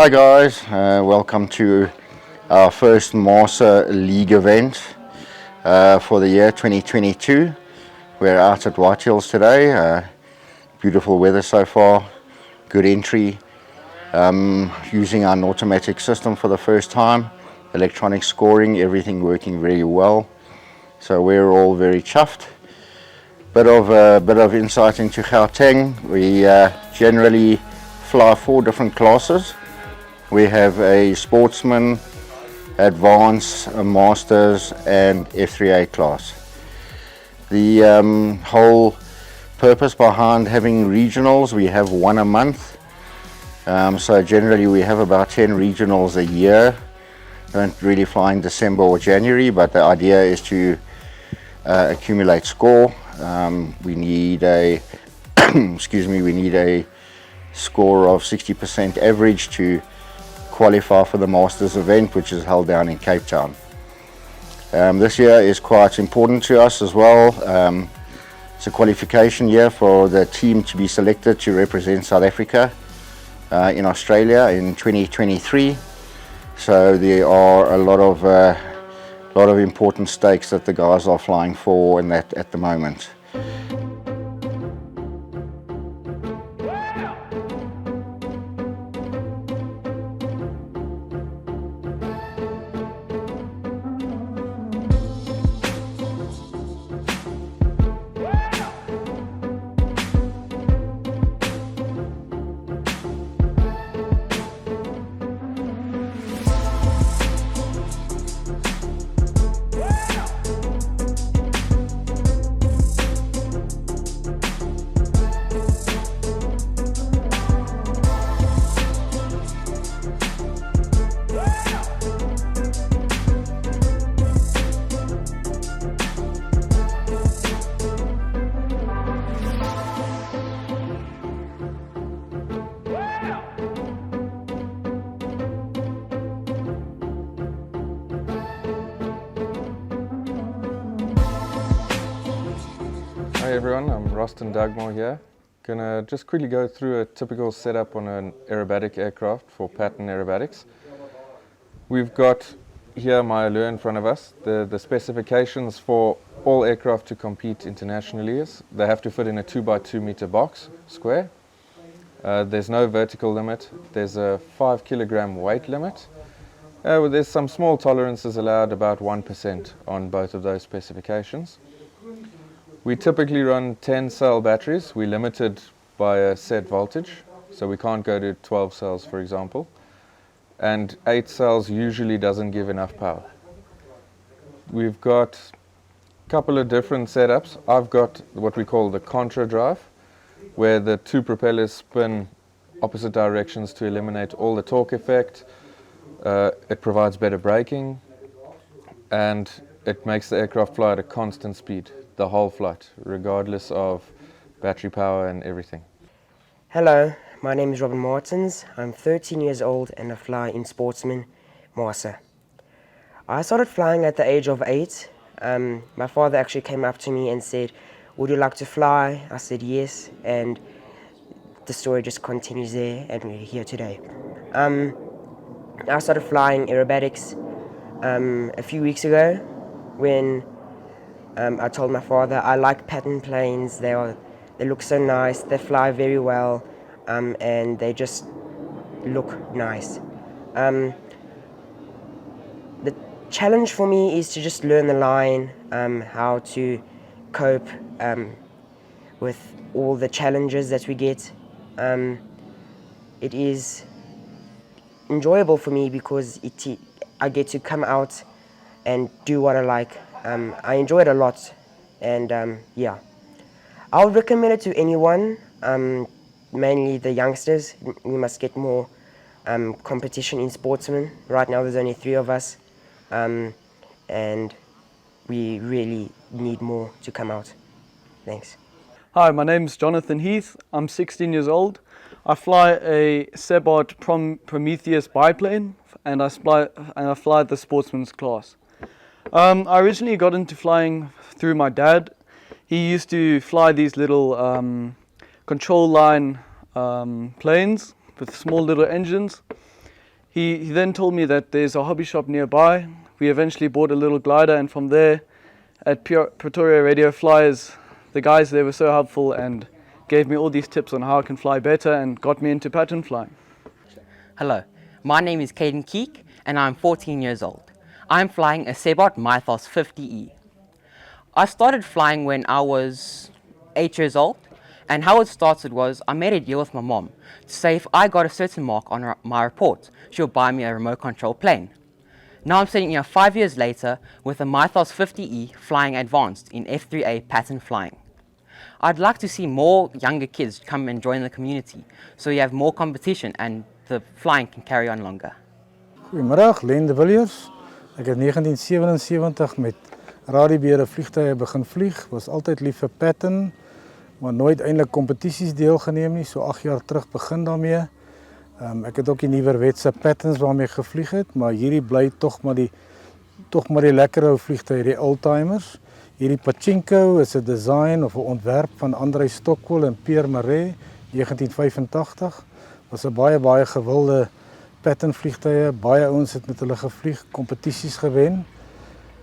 Hi guys, welcome to our first MAASA League event for the year 2022. We're out at White Hills today, beautiful weather so far, good entry, using our automatic system for the first time, electronic scoring, everything working very well, so we're all very chuffed. Bit of insight into Gauteng. We generally fly 4 different classes. We have a sportsman, advanced, a masters and F3A class. The whole purpose behind having regionals, we have one a month. So generally we have about 10 regionals a year. Don't really fly in December or January, but the idea is to accumulate score. We need a we need a score of 60% average to qualify for the Masters event, which is held down in Cape Town. This year is quite important to us as well. It's a qualification year for the team to be selected to represent South Africa in Australia in 2023. So there are a lot of important stakes that the guys are flying for and that at the moment. Hi everyone, I'm Roston Dugmore here. Gonna just quickly go through a typical setup on an aerobatic aircraft for pattern aerobatics. We've got here my allure in front of us. The specifications for all aircraft to compete internationally is they have to fit in a 2x2 meter box, square. There's no vertical limit. There's a 5 kilogram weight limit. There's some small tolerances allowed, about 1% on both of those specifications. We typically run 10 cell batteries. We're limited by a set voltage, so we can't go to 12 cells, for example. And 8 cells usually doesn't give enough power. We've got a couple of different setups. I've got what we call the contra drive, where the 2 propellers spin opposite directions to eliminate all the torque effect. It provides better braking, and it makes the aircraft fly at a constant speed the whole flight, regardless of battery power and everything. Hello, my name is Robin Martins. I'm 13 years old and I fly in Sportsman MAASA. I started flying at the age of 8. My father actually came up to me and said, "Would you like to fly?" I said yes, and the story just continues there, and we're here today. I started flying aerobatics a few weeks ago when I told my father I like pattern planes. They look so nice, they fly very well, and they just look nice. The challenge for me is to just learn the line, how to cope with all the challenges that we get. It is enjoyable for me because I get to come out and do what I like. I enjoy it a lot, and yeah, I would recommend it to anyone, mainly the youngsters. We must get more competition in sportsmen. Right now there's only 3 of us, and we really need more to come out. Thanks. Hi, my name's Jonathan Heath. I'm 16 years old. I fly a Sebart Prometheus biplane, and I fly the sportsman's class. I originally got into flying through my dad. He used to fly these little control line planes with small little engines. He then told me that there's a hobby shop nearby. We eventually bought a little glider, and from there at Pretoria Radio Flyers, the guys there were so helpful and gave me all these tips on how I can fly better and got me into pattern flying. Hello, my name is Caden Keek and I'm 14 years old. I'm flying a Sebot Mythos 50E. I started flying when I was 8 years old, and how it started was I made a deal with my mom to say if I got a certain mark on my report, she'll buy me a remote control plane. Now I'm sitting here 5 years later with a Mythos 50E flying advanced in F3A pattern flying. I'd like to see more younger kids come and join the community so you have more competition and the flying can carry on longer. Goedemiddag, Len de Villiers. Ek het 1977 met radiebeere vliegtuie begin vlieg. Was altyd lief vir pattern, maar nooit eintlik kompetisies deelgeneem nie. So 8 jaar terug begin daarmee. Ek het ook die nuwerwetse patterns waarmee ek gevlieg het, maar hierdie bly tog maar die lekker ou vliegtuie, die oldtimers. Hierdie Pachinko is 'n design of 'n ontwerp van Andrei Stockwell en Pierre Marais, 1985. Was 'n baie gewilde pattern vliegtuie. Baie ouens het met hulle gevlieg, kompetisies gewen.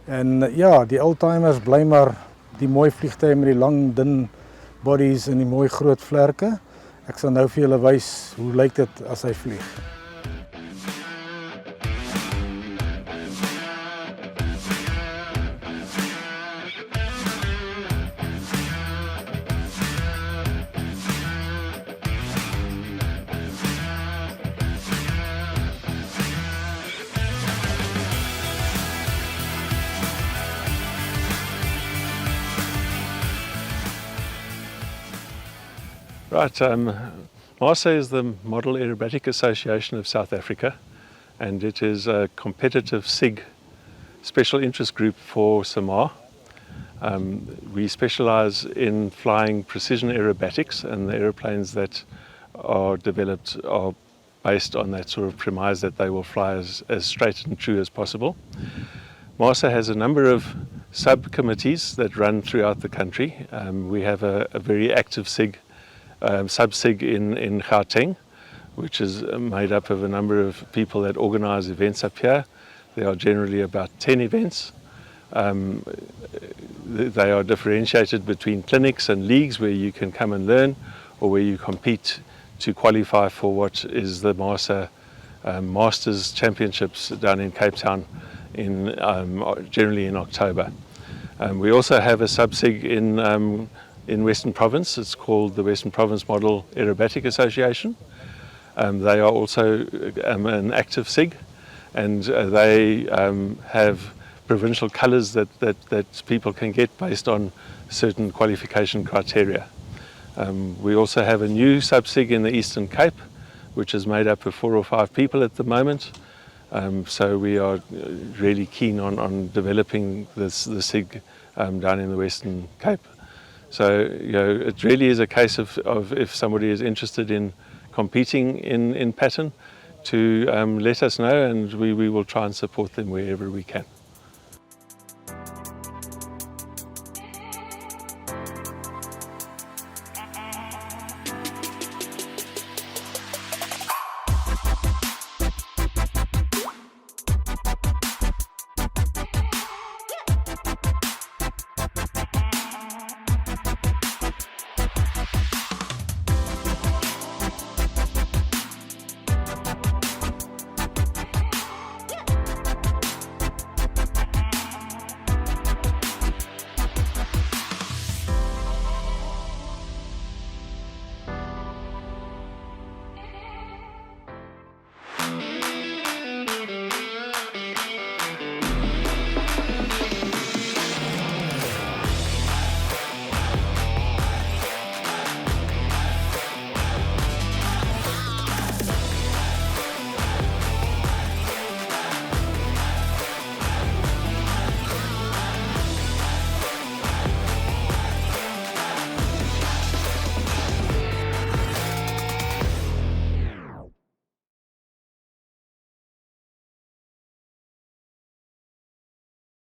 En ja, die oldtimers bly maar die mooi vliegtuie met die lang dun bodies en die mooi groot vlerke. Ek sal nou vir julle wys hoe lyk dit as hy vlieg. Right, MAASA is the Model Aerobatic Association of South Africa, and it is a competitive SIG special interest group for SAMAA. We specialize in flying precision aerobatics, and the aeroplanes that are developed are based on that sort of premise that they will fly as straight and true as possible. MAASA has a number of subcommittees that run throughout the country. We have a very active SIG sub-SIG in Gauteng, which is made up of a number of people that organize events up here. There are generally about 10 events. They are differentiated between clinics and leagues where you can come and learn, or where you compete to qualify for what is the MAASA Masters Championships down in Cape Town generally in October. We also have a sub-SIG in Western Province. It's called the Western Province Model Aerobatic Association. They are also an active SIG, and they have provincial colours that people can get based on certain qualification criteria. We also have a new sub-SIG in the Eastern Cape, which is made up of 4 or 5 people at the moment. So we are really keen on developing the SIG down in the Western Cape. So, it really is a case of if somebody is interested in competing in pattern, to let us know, and we will try and support them wherever we can.